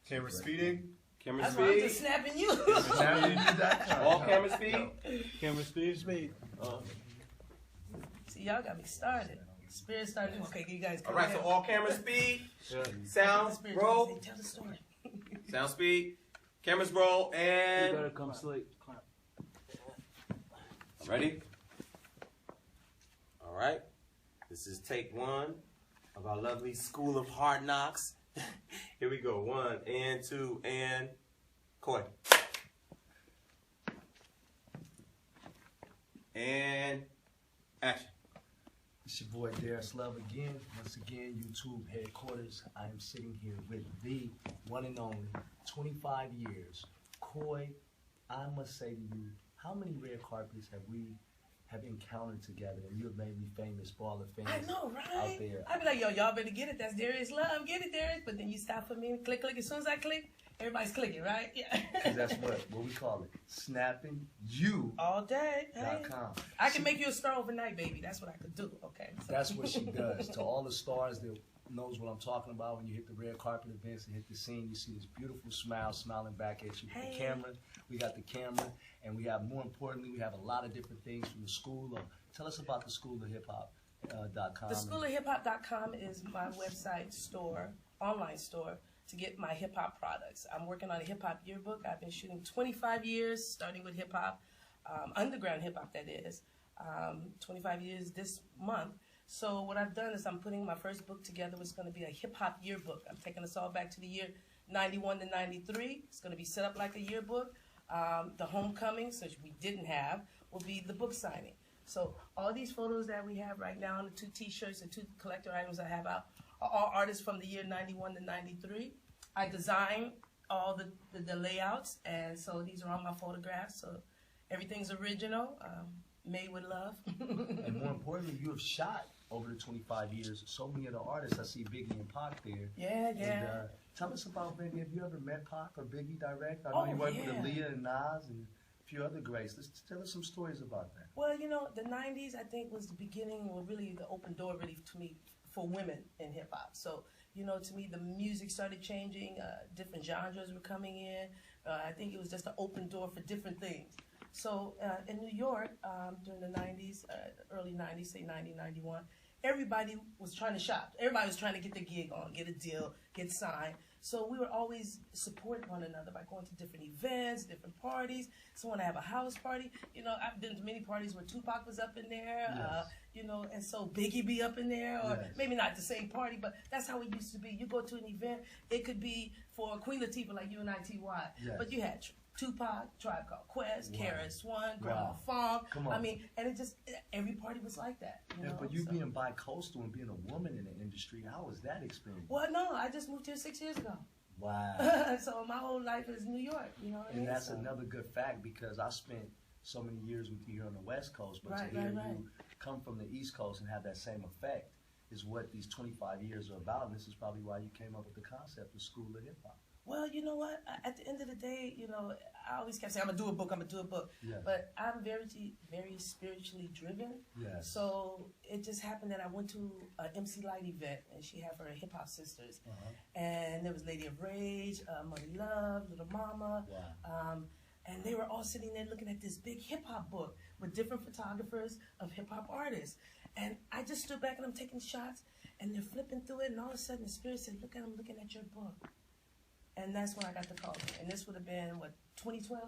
Camera speeding. Camera That's speed. why I'm just snapping you. All camera speed. Camera speed. See, y'all got me started. Spirit started. Okay, you guys come All right, so all camera speed. Sound roll. Tell the story. Sound speed. Cameras roll You and. gotta come slate. Ready? All right. This is take one of our lovely School of Hard Knocks. Here we go. 1 and 2 and Coy. And action. It's your boy Darris Love again. Once again, YouTube headquarters. I am sitting here with the one and only 25 years. Coy, I must say to you, how many red carpets have we encountered together? And you have made me famous for all the fans I know, right? out there. I be like, yo, y'all better get it. That's Darris Love. Get it, Darris. But then you stop for me and click. As soon as I click, everybody's clicking, right? Yeah. Because that's what we call it. Snapping you. All day. Hey. .com. I can make you a star overnight, baby. That's what I could do. Okay. So. That's what she does. To all the stars that knows what I'm talking about, when you hit the red carpet events and hit the scene, you see this beautiful smile smiling back at you with the camera. We got the camera, and we have, more importantly, we have a lot of different things from the school. Tell us about the School of Hip Hop. The SchoolofHipHop.com is my website store, online store, to get my hip hop products. I'm working on a hip hop yearbook. I've been shooting 25 years, starting with hip hop, underground hip hop, that is. 25 years this month. So what I've done is I'm putting my first book together. It's going to be a hip hop yearbook. I'm taking us all back to the year 91 to 93. It's going to be set up like a yearbook. The homecoming, which we didn't have, will be the book signing. So all these photos that we have right now, and the 2 T-shirts and 2 collector items I have out, are all artists from the year 91 to 93. I designed all the layouts, and so these are all my photographs. So everything's original, made with love. And more importantly, you have shot over the 25 years so many of the artists. I see Biggie and Pac there. Yeah. And, tell us about Biggie. Have you ever met Pac or Biggie direct? I know you worked with Aaliyah and Nas and a few other greats. Tell us some stories about that. Well, you know, the 90s, I think, was the beginning, or really the open door, really, to me, for women in hip-hop. So, you know, to me, the music started changing. Different genres were coming in. I think it was just an open door for different things. So, in New York, during the 90s, early 90s, say 90, 91, everybody was trying to shop. Everybody was trying to get the gig on, get a deal, get signed. So we would always support one another by going to different events, different parties. Someone to have a house party. You know, I've been to many parties where Tupac was up in there, yes. You know, and so Biggie be up in there, or maybe not the same party, but that's how it used to be. You go to an event, it could be for Queen Latifah, like UNITY, but you had Tupac, Tribe Called Quest, KRS-One, Grandma Funk. I mean, and it just, every party was like that. You know? But you being bi-coastal and being a woman in the industry, how was that experience? Well, no, I just moved here 6 years ago. Wow. So my whole life is New York, you know what I mean? And that's another good fact, because I spent so many years with you here on the West Coast, but to hear you come from the East Coast and have that same effect is what these 25 years are about, and this is probably why you came up with the concept of School of Hip Hop. Well, you know what? At the end of the day, you know, I always kept saying, I'm going to do a book, I'm going to do a book. Yes. But I'm very spiritually driven. Yes. So it just happened that I went to an MC Light event, and she had her hip-hop sisters. And there was Lady of Rage, Money Love, Little Mama. And they were all sitting there looking at this big hip-hop book with different photographers of hip-hop artists. And I just stood back, and I'm taking shots, and they're flipping through it, and all of a sudden the spirit said, look at them looking at your book. And that's when I got the call. And this would have been, what, 2012?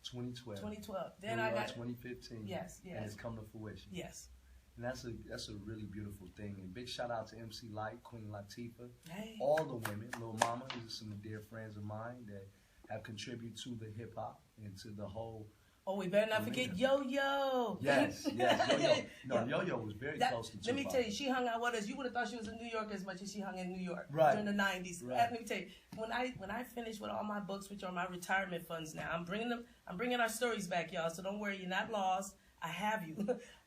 2012. 2012. Then I got 2015. Yes. And it's come to fruition. Yes. And that's a really beautiful thing. And big shout out to MC Light, Queen Latifah, hey. all the women, Lil Mama. These are some dear friends of mine that have contributed to the hip hop and to the whole. Oh, we better not forget Yo-Yo. Yes, Yo-Yo. No, Yo-Yo was very close to Tupac. Let me tell you, she hung out with us. You would have thought she was in New York as much as she hung in New York during the 90s. Let me tell you, when I finish with all my books, which are my retirement funds now, I'm bringing our stories back, y'all. So don't worry, you're not lost. I have you.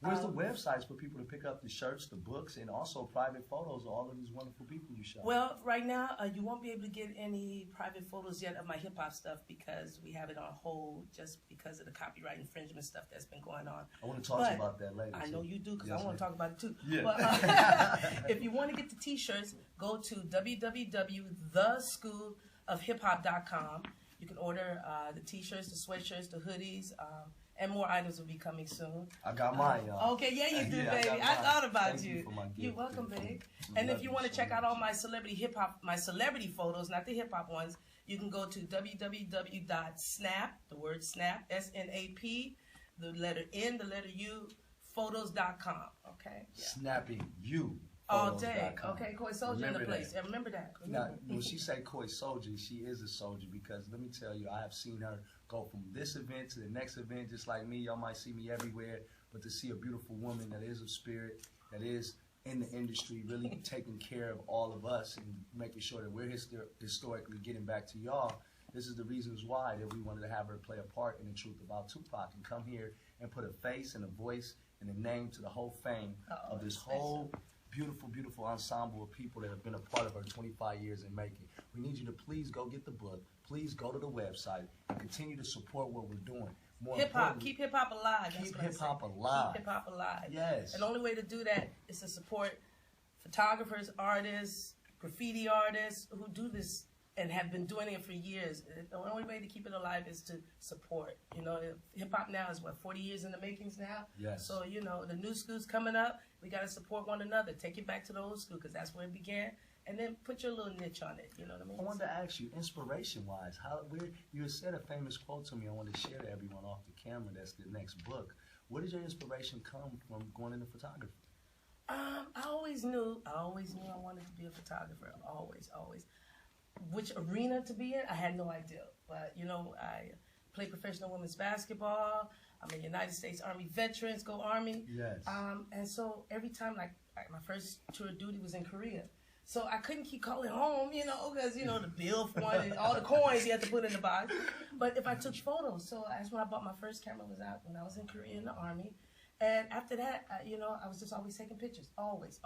Where's the websites for people to pick up the shirts, the books, and also private photos of all of these wonderful people you shot? Well, right now, you won't be able to get any private photos yet of my hip-hop stuff because we have it on hold just because of the copyright infringement stuff that's been going on. I want to talk about that later. I know you do, because I want to talk about it too. Yeah. But if you want to get the T-shirts, go to www.theschool of hiphop.com. You can order the t-shirts, the sweatshirts, the hoodies, and more items will be coming soon. I got mine, y'all. Okay, yeah, you do, Yeah, baby. I mine. thought about Thank you. for my gift. You're welcome, babe. I And love if you you want to so check out much. all my celebrity hip-hop, my celebrity photos, not the hip-hop ones, you can go to www.snap, the word snap, S-N-A-P, the letter N, the letter U, photos.com, okay? Yeah. Snapping you. All day. photos.com. Okay, Koi Sojer in the Remember place. that. Yeah, remember that. Now, Remember. when she say Koi Soldier, she is a soldier because let me tell you, I have seen her go from this event to the next event just like me. Y'all might see me everywhere, but to see a beautiful woman that is of spirit, that is in the industry, really taking care of all of us and making sure that we're historically getting back to y'all. This is the reasons why that we wanted to have her play a part in the Truth About Tupac and come here and put a face and a voice and a name to the whole fame of this whole beautiful, beautiful ensemble of people that have been a part of her 25 years in making. We need you to please go get the book. Please go to the website and continue to support what we're doing. More Hip hop, importantly, keep hip hop alive. That's keep what I hip hop say. alive. Keep hip hop alive. Yes. And the only way to do that is to support photographers, artists, graffiti artists who do this and have been doing it for years. The only way to keep it alive is to support. You know, hip hop now is what, 40 years in the makings now. Yes. So you know, the new school's coming up. We got to support one another. Take it back to the old school because that's where it began. And then put your little niche on it. You know what I mean? I wanted to ask you, inspiration-wise, you had said a famous quote to me. I wanted to share to everyone off the camera. That's the next book. Where did your inspiration come from going into photography? I always knew I wanted to be a photographer. Always. Which arena to be in, I had no idea. But, you know, I play professional women's basketball. I'm a United States Army veteran, go Army. Yes. And so every time, like my first tour of duty was in Korea. So I couldn't keep calling home, you know, because, you know, the bill for one and all the coins you had to put in the box. But if I took photos, so that's when I bought my first camera, was out when I was in Korea in the Army. And after that, you know, I was just always taking pictures. Always.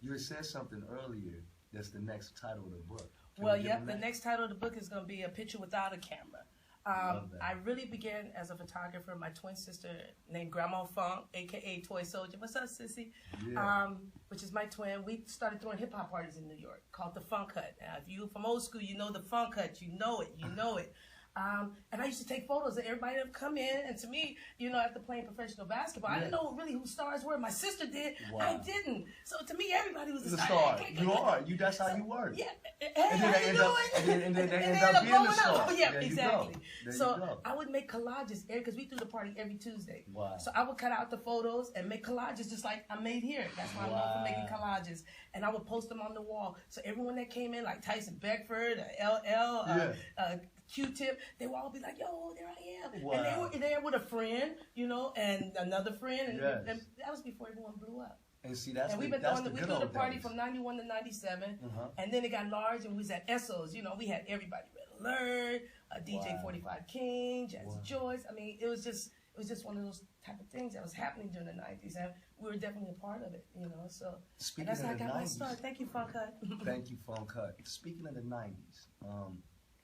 You had said something earlier. That's the next title of the book. Well, yep, the next title of the book is going to be A Picture Without a Camera. I really began as a photographer. My twin sister named Grandma Funk, a.k.a. Toy Sojer. What's up, sissy? Yeah. Which is my twin. We started throwing hip-hop parties in New York called the Funk Hut. Now, if you from old school, you know the Funk Hut. You know it. And I used to take photos of everybody that would come in. And to me, you know, after playing professional basketball, I didn't know really who stars were. My sister did. Wow. I didn't. So to me, everybody was a a star. star. You are. That's how you work. Yeah. And then they end up, and then they end up being the star. Yeah, There you exactly. go. There you So go. I would make collages because we do the party every Tuesday. Wow. So I would cut out the photos and make collages just like I made here. That's why I'm known for making collages. And I would post them on the wall. So everyone that came in, like Tyson Beckford, LL, Q-Tip, they would all be like, yo, there I am. Wow. And they were there with a friend, you know, and another friend. And, Yes. and that was before everyone blew up. And see, that's And we've the, been that's throwing the we good threw the old party days. from 91 to 97, Uh-huh. and then it got large, and we was at Esso's. You know, we had everybody, Red Alert, DJ Wow. 45 King, Jazzy Wow. Joyce. I mean, it was just one of those type of things that was happening during the 90s, and we were definitely a part of it. You know, so Speaking and that's of how I the got my 90s. start. Thank you, Funk Hut. Thank you, Funk Hut. Speaking of the 90s,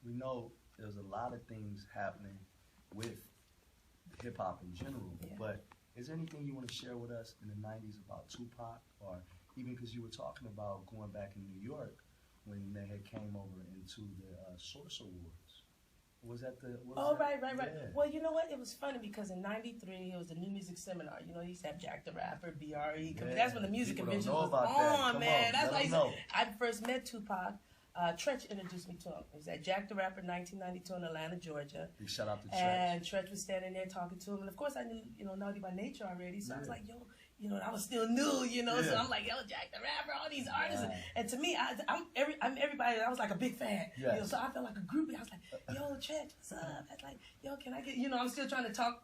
we know there's a lot of things happening with hip-hop in general, Yeah. but is there anything you want to share with us in the 90s about Tupac, or even because you were talking about going back in New York when they had came over into the Source Awards? Was that the... Right. Yeah. Well, you know what? It was funny because in '93 it was the New Music Seminar. You know, you used to have Jack the Rapper, BRE. Yeah. That's when the music People don't convention know was about that. on, Come man. on, That's let why them know. I first met Tupac. Tretch introduced me to him. It was at Jack the Rapper 1992 in Atlanta, Georgia. Big shout out to Tretch. And Tretch was standing there talking to him. And of course I knew, you know, Naughty by Nature already. So I was like, yo, you know, I was still new, you know. So Yeah. I'm like, yo, Jack the Rapper, all these artists. Yeah. And to me, I'm everybody. I was like a big fan. Yes. You know, so I felt like a groupie. I was like, yo, Tretch, what's up? I was like, yo, can I get, you know, I'm still trying to talk.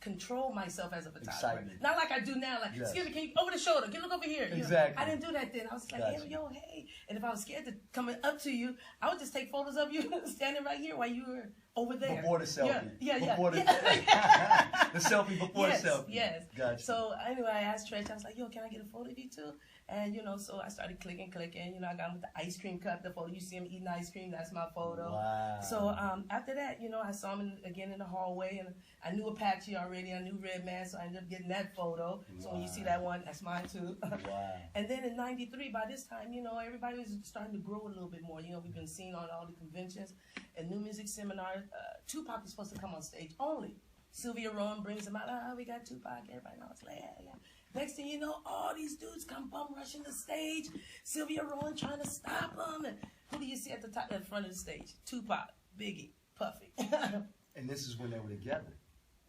Control myself as a photographer. Excitement. Not like I do now, like, Yes. excuse me, can you, over the shoulder, get look over here. You know, Exactly. I didn't do that then. I was like, Gotcha. yo, hey. And if I was scared to coming up to you, I would just take photos of you standing right here while you were over there. Before the selfie. Yeah. Before the, Yeah. the selfie before Yes, the selfie. yes. Gotcha. So anyway, I asked Tretch, I was like, yo, can I get a photo of you too? And, you know, so I started clicking. You know, I got him with the ice cream cup, the photo. You see him eating ice cream, that's my photo. Wow. So after that, you know, I saw him again in the hallway, and I knew Apache already. I knew Redman, so I ended up getting that photo. So when you see that one, that's mine too. Wow. And then in '93, by this time, you know, everybody was starting to grow a little bit more. You know, we've been seen on all the conventions and new music seminars. Tupac was supposed to come on stage only. Sylvia Rowan brings him out. Oh, we got Tupac. Everybody knows. Like, yeah. Next thing you know, all these dudes come bum rushing the stage. Sylvia Rowan trying to stop them. And who do you see at the top, at the front of the stage? Tupac, Biggie, Puffy. And this is when they were together.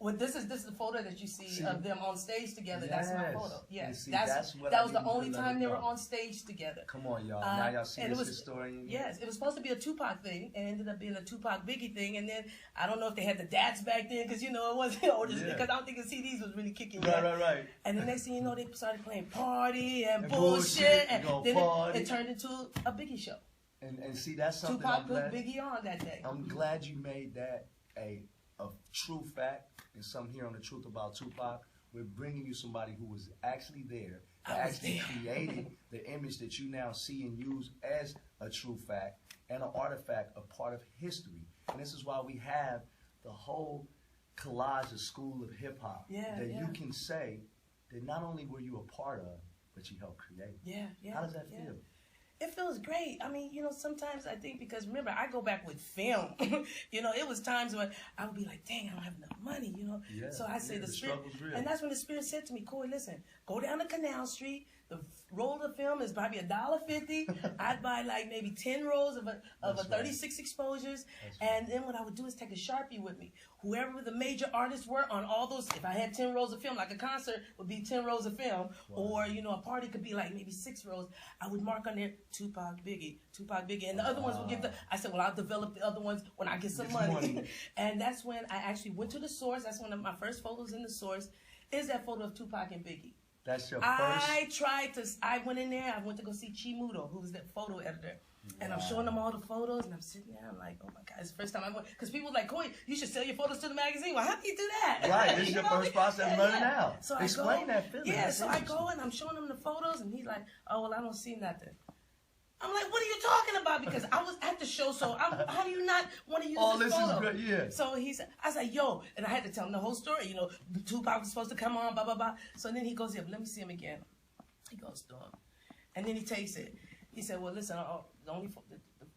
Well, this is the photo that you see of them on stage together. Yes. That's my photo. Yes, See, that was the only time they were on. on stage together. Come on, y'all. Now y'all see this historian. Yes, it was supposed to be a Tupac thing, and ended up being a Tupac Biggie thing. And then I don't know if they had the dads back then, because you know it wasn't, because I don't think the CDs was really kicking yet. Right. And the next thing you know, they started playing Party and bullshit, and then it turned into a Biggie show. And see, that's something Tupac put Biggie on that day. I'm glad you made that a true fact, and some here on the Truth About Tupac. We're bringing you somebody who was actually there, that actually created the image that you now see and use as a true fact and an artifact, a part of history. And this is why we have the whole collage of School of Hip Hop that you can say that not only were you a part of, but you helped create. Yeah. How does that feel? It feels great. I mean, you know, sometimes I think, because remember, I go back with film. You know, it was times when I would be like, dang, I don't have enough money, you know. So I say the Spirit, and that's when the Spirit said to me, Corey, listen, go down to Canal Street. The roll of film is probably $1.50. I'd buy like maybe 10 rolls of 36 exposures. And then what I would do is take a Sharpie with me. Whoever the major artists were on all those, if I had 10 rolls of film, like a concert would be 10 rolls of film, or, you know, a party could be like maybe 6 rolls, I would mark on there, Tupac, Biggie. And the other ones would give I said, well, I'll develop the other ones when I get some money. And that's when I actually went to the source. That's one of my first photos in the source, is that photo of Tupac and Biggie. That's your first? I went in there, I went to go see Chimudo, who was the photo editor. And I'm showing them all the photos, and I'm sitting there, I'm like, oh my God, it's the first time I went. Because people were like, Corey, you should sell your photos to the magazine. Well, how do you do that? Right, this is your first process learning out. So explain that feeling. Yeah, so I go and I'm showing him the photos, and he's like, oh, well, I don't see nothing. I'm like, what are you talking about? Because I was at the show, so how do you not want to use this photo? Is good, yeah. So he said, I was like, yo, and I had to tell him the whole story. You know, Tupac was supposed to come on, blah, blah, blah. So then he goes, yeah, let me see him again. He goes to him. And then he takes it. He said, well, listen,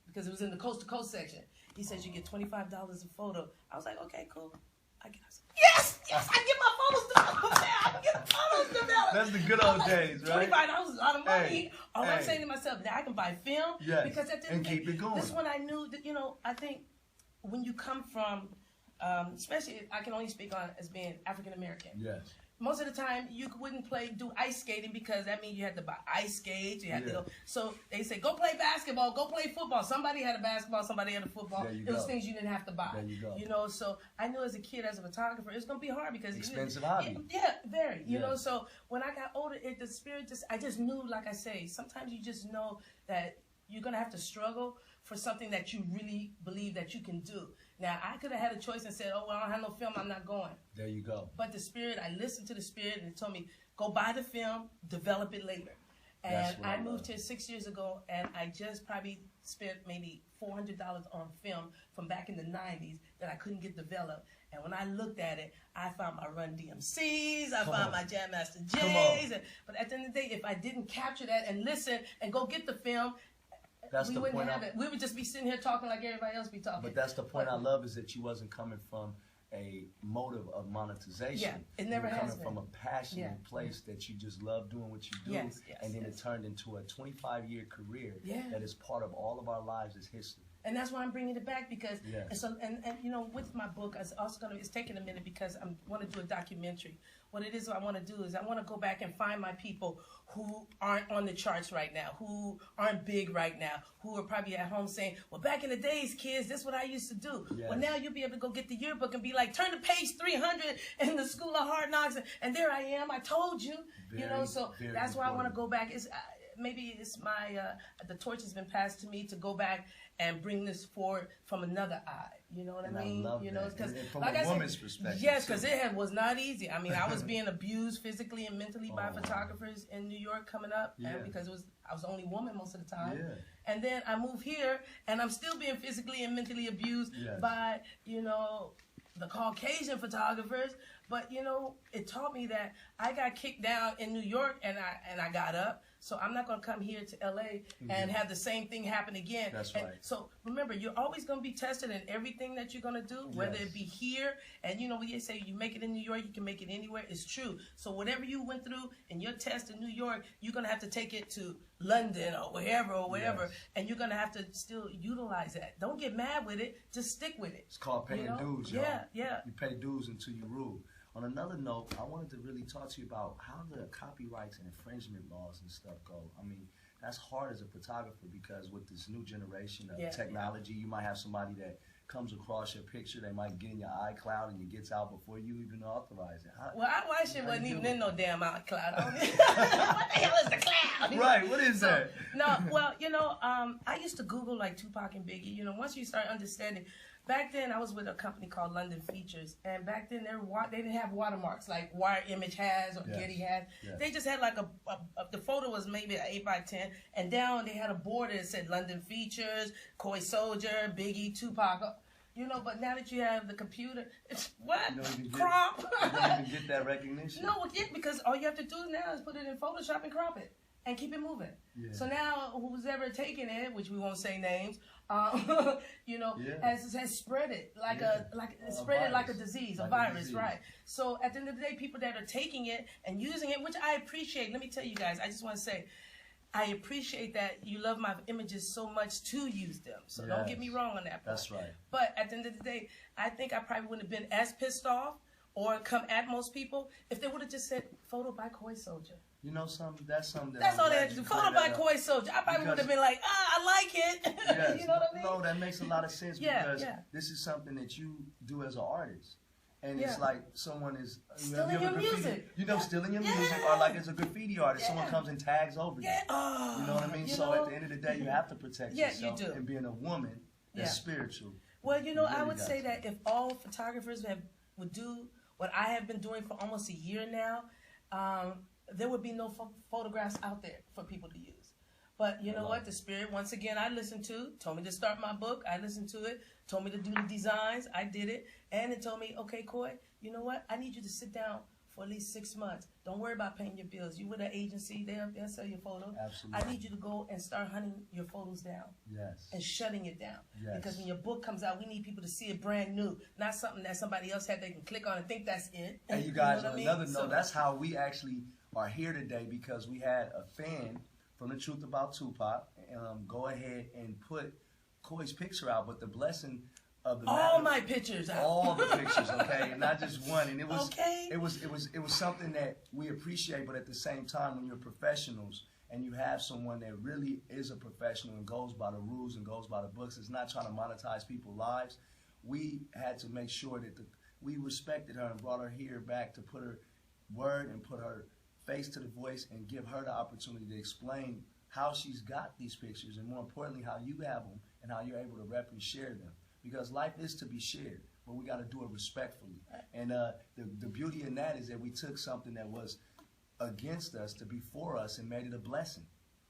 because it was in the coast-to-coast section. He said, you get $25 a photo. I was like, okay, cool. I guess. Yes, I get my photos developed. I get photos developed. That's the good old days, right? $25 is a lot of money. I'm saying to myself, now I can buy film. Because at the end of the day, keep it going. this one I knew that, you know, I think when you come from, especially, I can only speak on as being African-American. Yes. Most of the time, you wouldn't do ice skating, because that means you had to buy ice skates. You had to go. So they say, go play basketball, go play football. Somebody had a basketball, somebody had a football. Those things you didn't have to buy. There you go. You know, so I knew as a kid, as a photographer, it's going to be hard because expensive hobby. Yeah, very. You know, so when I got older, the Spirit I just knew, like I say, sometimes you just know that you're going to have to struggle for something that you really believe that you can do. Now, I could have had a choice and said, oh, well, I don't have no film, I'm not going. There you go. But the Spirit, I listened to the Spirit, and it told me, go buy the film, develop it later. And I moved here 6 years ago, and I just probably spent maybe $400 on film from back in the 90s that I couldn't get developed. And when I looked at it, I found my Run DMCs, I found my Jam Master J's. But at the end of the day, if I didn't capture that and listen and go get the film, we wouldn't have it. We would just be sitting here talking like everybody else be talking. But that's the point I love, is that you wasn't coming from a motive of monetization. Yeah, it never has been. Coming from a passionate place that you just love doing what you do, and then it turned into a 25-year career that is part of all of our lives as history. And that's why I'm bringing it back, because and you know, with my book, it's taking a minute because I want to do a documentary. What it is I want to do is I want to go back and find my people who aren't on the charts right now, who aren't big right now, who are probably at home saying, well, back in the days, kids, this is what I used to do. Yes. Well, now you'll be able to go get the yearbook and be like, turn to page 300 in the School of Hard Knocks, and there I am. I told you. You know, so that's why I want to go back. maybe it's my the torch has been passed to me to go back and bring this forward from another eye. You know what I mean? I love you know, that. because From like a woman's perspective. yes, because was not easy. I mean, I was being abused physically and mentally by photographers in New York coming up, and because I was the only woman most of the time. Yeah. And then I moved here, and I'm still being physically and mentally abused by, you know, the Caucasian photographers. But, you know, it taught me that I got kicked down in New York, and I got up. So I'm not going to come here to L.A. and have the same thing happen again. That's and right. So remember, you're always going to be tested in everything that you're going to do, whether it be here. And, you know, when you say you make it in New York, you can make it anywhere. It's true. So whatever you went through in your test in New York, you're going to have to take it to London or wherever, and you're going to have to still utilize that. Don't get mad with it. Just stick with it. It's called paying dues, y'all. Yeah. You pay dues until you rule. On another note, I wanted to really talk to you about how the copyrights and infringement laws and stuff go. I mean, that's hard as a photographer because with this new generation of technology, you might have somebody that comes across your picture, they might get in your iCloud and it gets out before you even authorize it. Well, I shit wasn't even in no damn iCloud. What the hell is the cloud? Right, what is that? No, well, you know, I used to Google like Tupac and Biggie. You know, once you start understanding. Back then, I was with a company called London Features, and back then they didn't have watermarks like Wire Image has or Getty has. They just had like the photo was maybe an 8x10, and down they had a border that said London Features, Koi Sojer, Biggie, Tupac. You know, but now that you have the computer, it's what? Crop. You don't even get that recognition. No, because all you have to do now is put it in Photoshop and crop it and keep it moving. Yeah. So now, who's ever taken it, which we won't say names, you know, has spread it like spread it like a disease, a virus, right? So at the end of the day, people that are taking it and using it, which I appreciate. Let me tell you guys, I just want to say, I appreciate that you love my images so much to use them. So don't get me wrong on that point. That's right. But at the end of the day, I think I probably wouldn't have been as pissed off or come at most people if they would have just said photo by Koi Sojer. You know something? That's something. That's all they had to do. Photo by Koi Sojer. I probably would have been like, I like it. Yes. You know what I mean? No, that makes a lot of sense because this is something that you do as an artist. And it's like someone is stealing your music. You know, stealing your music, or like as a graffiti artist, someone comes and tags over you. Oh, you know what I mean? So at the end of the day, you have to protect yourself. You do. And being a woman that's spiritual. Well, you know, I would say that if all photographers would do what I have been doing for almost a year now, there would be no photographs out there for people to use. But you know what? The spirit, once again, I listened to, told me to start my book. I listened to it, told me to do the designs. I did it. And it told me, okay, Koi, you know what? I need you to sit down for at least 6 months. Don't worry about paying your bills. You with an agency, they'll sell your photos. Absolutely. I need you to go and start hunting your photos down. Yes. And shutting it down. Yes. Because when your book comes out, we need people to see it brand new. Not something that somebody else had they can click on and think that's it. And you guys, on another note, that's how we actually are here today, because we had a fan from the Truth About Tupac go ahead and put Koi's picture out, but the blessing of the all my pictures out. All the pictures, okay, and not just one. And it was it was something that we appreciate, but at the same time, when you're professionals and you have someone that really is a professional and goes by the rules and goes by the books, is not trying to monetize people's lives, we had to make sure that we respected her and brought her here back to put her word and put her face to the voice and give her the opportunity to explain how she's got these pictures, and more importantly, how you have them and how you're able to rep and share them. Because life is to be shared, but we got to do it respectfully. And the beauty in that is that we took something that was against us to be for us and made it a blessing.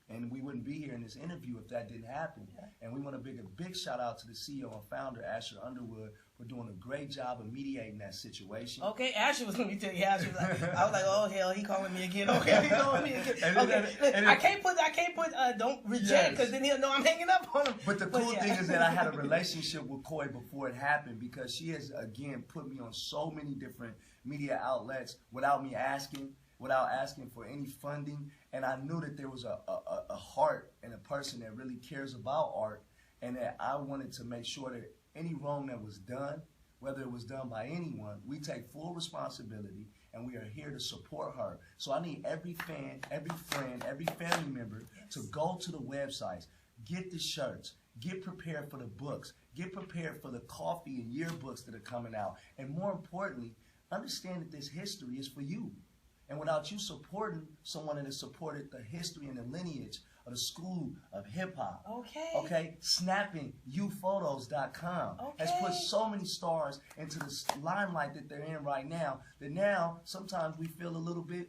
And we wouldn't be here in this interview if that didn't happen. And we want to give a big shout out to the CEO and founder, Asher Underwood, for doing a great job of mediating that situation. Okay, Asher was, let me tell you, Asher was like, I was like, oh hell, he calling me again. Okay, he calling me again. Okay, I can't put, don't reject, because then he'll know I'm hanging up on him. But the cool thing is that I had a relationship with Koi before it happened, because she has, again, put me on so many different media outlets without me asking, without asking for any funding. And I knew that there was a heart and a person that really cares about art, and that I wanted to make sure that any wrong that was done, whether it was done by anyone, we take full responsibility, and we are here to support her. So I need every fan, every friend, every family member to go to the websites, get the shirts, get prepared for the books, get prepared for the coffee and yearbooks that are coming out, and more importantly, understand that this history is for you. and without you supporting someone that has supported the history and the lineage of the school of hip hop. Okay. SnappingYouPhotos.com has put so many stars into the limelight that they're in right now that now sometimes we feel a little bit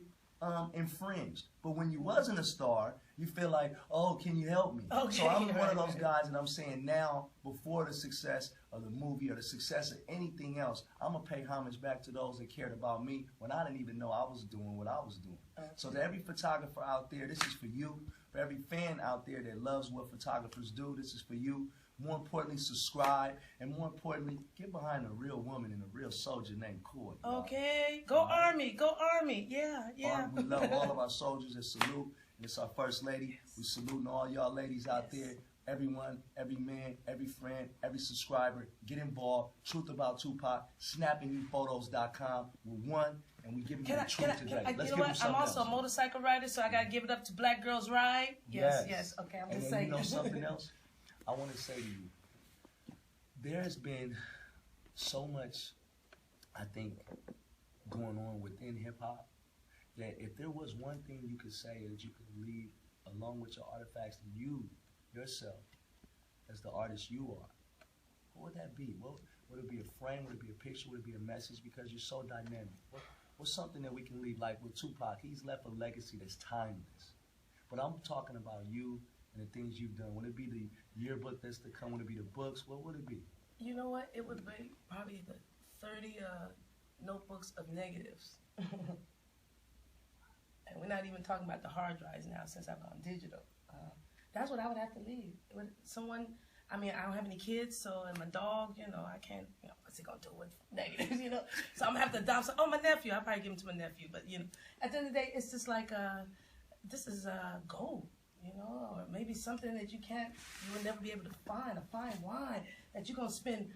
infringed. But when you wasn't a star, you feel like, oh, can you help me? Okay, So I'm one of those guys, and I'm saying now, before the success of the movie or the success of anything else, I'm going to pay homage back to those that cared about me when I didn't even know I was doing what I was doing. So to every photographer out there, this is for you. For every fan out there that loves what photographers do, this is for you. More importantly, subscribe, and more importantly, get behind a real woman and a real soldier named Koi. Okay, go Army, go Army, yeah. We love all of our soldiers and salute, and it's our First Lady. We saluting all y'all ladies out there, everyone, every man, every friend, every subscriber. Get involved. TruthAboutTupac, SnappingYouPhotos.com. We're one, and we giving you the truth today. Let's give them something I'm also else. a motorcycle rider, so I gotta give it up to Black Girls Ride. Yes. Okay, I'm just saying. You know something else? I want to say to you, there has been so much, I think, going on within hip-hop that if there was one thing you could say that you could leave along with your artifacts to you, yourself, as the artist you are, what would that be? Would it be a frame? Would it be a picture? Would it be a message? Because you're so dynamic. What's something that we can leave? Like with Tupac, he's left a legacy that's timeless. But I'm talking about you and the things you've done. Would it be the yearbook that's to come? Would it be the books? What would it be? You know what? It would be probably the 30 notebooks of negatives. And we're not even talking about the hard drives now since I've gone digital. That's what I would have to leave. With someone, I mean, I don't have any kids, so, and my dog, you know, I can't, you know, what's he going to do with negatives, you know? So I'm going to have to adopt, my nephew, I'll probably give him to my nephew. But, you know, at the end of the day, it's just like, this is gold. You know, or maybe something that you will never be able to find, a fine wine that you're going to spend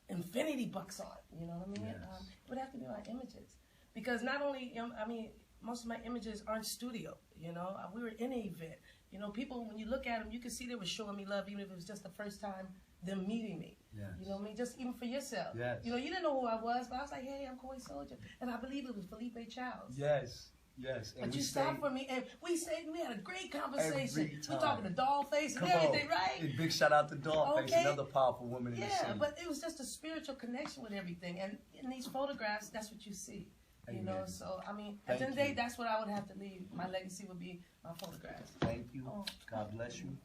infinity bucks on, you know what I mean? Yes. It would have to be my images. Because not only, I mean, most of my images aren't studio, you know? We were in an event. You know, people, when you look at them, you can see they were showing me love, even if it was just the first time them meeting me. Yes. You know what I mean? Just even for yourself. Yes. You know, you didn't know who I was, but I was like, hey, I'm Koi Sojer. And I believe it was Felipe Charles. Yes. Yes. And But you stopped for me, and we had a great conversation. We're talking to Dollface and everything, right? And big shout out to Dollface, another powerful woman in the city. Yeah, but it was just a spiritual connection with everything. And in these photographs, that's what you see. You know, so, I mean, at the end of the day, that's what I would have to leave. My legacy would be my photographs. Thank you. God bless you.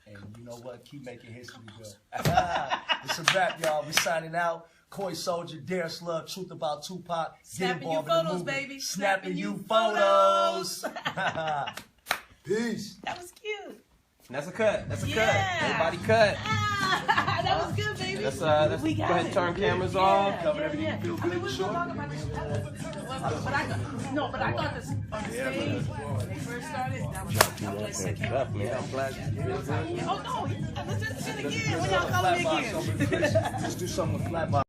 And you know what? Keep making history good. It's a wrap, y'all. We're signing out. Koi Sojer, Darris Love, Truth About Tupac. Snapping you photos, baby. Snapping you photos. Peace. That was cute. That's a cut. That's a cut. Everybody cut. That was good, baby. Let's go ahead and turn cameras off. Cover everything you feel good. I mean, we were talking about this. But I thought this on the stage when they first started. That was like I'm glad you did it. Oh no! Let's do it again. When y'all coming again? Let's do something with Flatbox.